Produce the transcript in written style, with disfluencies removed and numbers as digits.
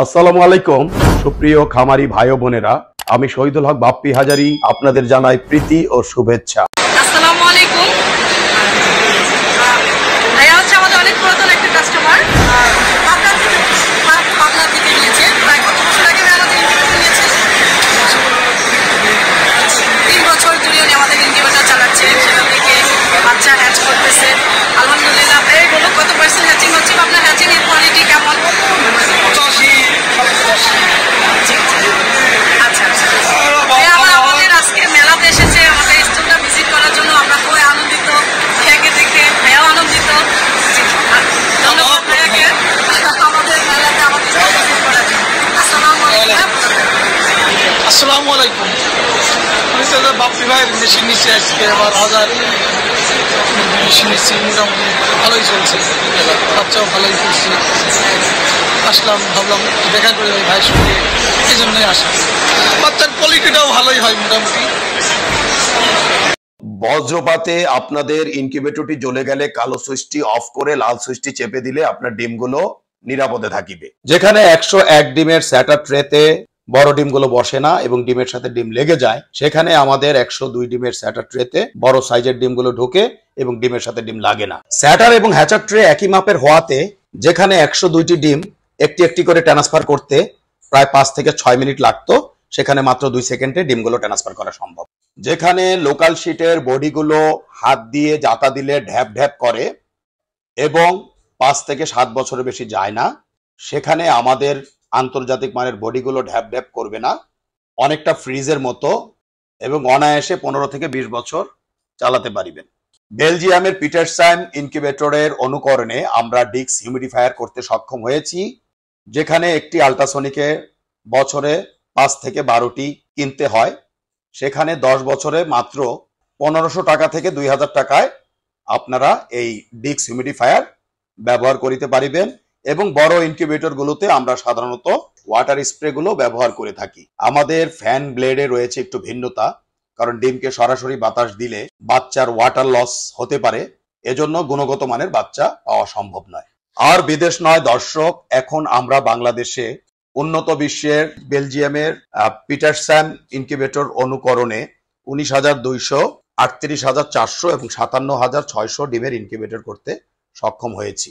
আসসালামু আলাইকুম সুপ্রিয় খামারি ভাই ও বোনেরা, আমি শহীদুল হক বাপ্পি হাজারি আপনাদের জানাই প্রীতি ও শুভেচ্ছা। আসসালামু আলাইকুম। ভাইয়া হচ্ছে আমাদের অনেক পুরাতন একটা কাস্টমার। পাবনা থেকে নিয়েছে, প্রায় কত বছর আগে আমাদের ইনকিউবেটর নিয়েছে? 3 বছর ধরে উনি আমাদের ইনকিউবেটর চালাচ্ছে, সেখান থেকে বাচ্চা হ্যাচ করতেছে। আলহামদুলিল্লাহ। ভাই বলো কত পার্সেন্ট হ্যাচিং হচ্ছে, আপনার হ্যাচিং এর কোয়ালিটি কেমন? 85। আমাদের আজকে মেলাতে এসেছে, আমাদের স্টলটা ভিজিট করার জন্য। আমরা খুবই আনন্দিত, ভাইয়াকে দেখে ভাইয়াও আনন্দিত। ধন্যবাদ ভাইয়াকে আমাদের মেলাতে আমাদের স্টল ভিজিট করার জন্য। আসসালামু আলাইকুম। আসসালামু আলাইকুম। আমি তো বাপ্পি ভাইয়ের মেশিন নিচ্ছি আজকে, আবার হাজার মেশিন নিচ্ছি, মোটামুটি ভালোই চলছে, বাচ্চাও ভালোই করছি। আসলাম, ভাবলাম দেখা করে ভাইয়ের সঙ্গে, এই জন্যই আসা। বাচ্চার কোয়ালিটিটাও ভালোই হয় মোটামুটি। বজ্রপাতে আপনাদের ইনকিউবেটরটি জ্বলে গেলে কালো সুইচটি অফ করে লাল সুইচটি চেপে দিলে আপনার ডিমগুলো নিরাপদে থাকিবে। যেখানে 101 ডিমের স্যাটার ট্রেতে বড় ডিমগুলো বসে না এবং ডিমের সাথে ডিম লেগে যায়, সেখানে আমাদের 102 ডিমের স্যাটার ট্রেতে বড় সাইজের ডিমগুলো ঢোকে এবং ডিমের সাথে ডিম লাগে না। স্যাটার এবং হ্যাচার ট্রে একই মাপের হওয়াতে যেখানে 102টি ডিম একটি একটি করে ট্রান্সফার করতে প্রায় 5 থেকে 6 মিনিট লাগতো, সেখানে মাত্র 2 সেকেন্ডে ডিমগুলো ট্রান্সফার করা সম্ভব। যেখানে লোকাল শিটের বডিগুলো হাত দিয়ে জাতা দিলে ঢ্যাপ ঢ্যাপ করে এবং 5 থেকে 7 বছরের বেশি যায় না, সেখানে আমাদের আন্তর্জাতিক মানের বডিগুলো ঢ্যাপ ঢ্যাপ করবে না, অনেকটা ফ্রিজের মতো এবং অনায়াসে 15 থেকে 20 বছর চালাতে পারিবেন। বেলজিয়ামের পিটারসাইম ইনকিউবেটরের অনুকরণে আমরা ডিক্স হিউমিডিফায়ার করতে সক্ষম হয়েছি, যেখানে একটি আল্ট্রাসনিকে বছরে 5 থেকে 12টি কিনতে হয়, সেখানে 10 বছরে মাত্র 1500 টাকা থেকে 2000 টাকায় আপনারা এই ডিক্স হিউমিডিফায়ার ব্যবহার করিতে পারিবেন। এবং বড় ইনকিউবেটর গুলোতে আমরা সাধারণত ওয়াটার স্প্রে গুলো ব্যবহার করে থাকি। আমাদের ফ্যান ব্লেডে রয়েছে একটু ভিন্নতা, কারণ ডিমকে সরাসরি বাতাস দিলে বাচ্চার ওয়াটার লস হতে পারে, এজন্য গুণগত মানের বাচ্চা পাওয়া সম্ভব নয়। আর বিদেশ নয় দর্শক, এখন আমরা বাংলাদেশে উন্নত বিশ্বের বেলজিয়ামের পিটারসাম ইনকিউবেটর অনুকরণে 19,200, 38,400 এবং 57,600 ডিমের ইনকিউবেটর করতে সক্ষম হয়েছি।